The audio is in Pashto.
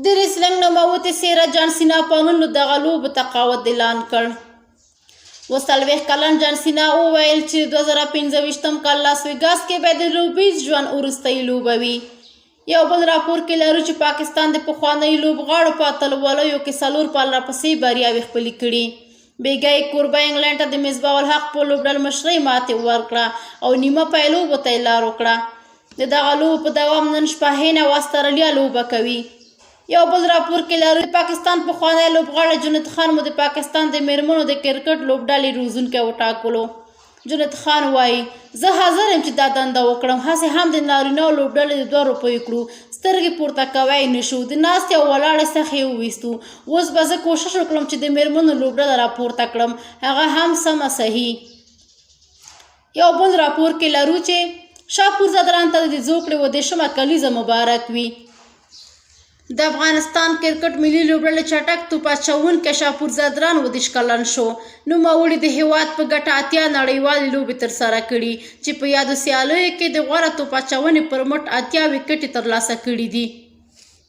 د ریسلنګ نوموتې سیره جان سینا پرون له دغه لوبو تقاعد اعلان کړ. 40 کلن جان سینا وویل چې 2025 کال لاس ویګاس کې به د لوبیز ژوند وروستۍ لوبه وي. یو بل راپور کې لرو چې پاکستان د پخوانیو لوبغاړو په اتلولیو کې 4 پال راپسې بریاوې خپلې کړي. بیګای کوربه انګلینډ ته د مصباح الحق په لوبډل مشرۍ ماتې ورکړه او نیمه پای لوبو ته لار وکړه. د دغه لوبو په دوام نن شپه هند او استرالیا لوبه کوي. یو بل راپور کې لرو د پاکستان پخوانی لوبغاړی جنید خان مو د پاکستان د میرمنو د کرکټ لوبډلې روزونکی وټاکلو. جنید خان وایي زه حاضر یم چې دا دنده وکړم، هسې هم د نارینهو لوبډلې د 2 روپیو کړو، سترګې پورته کوی نه شو، د ناستې او ولاړې څخه یې وویستو. اوس به زه کوشش وکړم چې د میرمنو لوبډله راپورته کړم، هغه هم سمه صحیح. یو بل راپور کې لرو چې شاپور زدران ته د زوکړې 20 کلیزه مبارک وي. د افغانستان کرکټ ملي لوبډلې چټک توپ اچوونکی شاپور زدران 20 کلن شو. نوموړي د هیواد په ګټه 80 نړیوالې لوبې ترسره کړي چې په یادو سیالیو کې د غوره توپ اچونې پر مټ 80 وکټې ترلاسه کړي دي.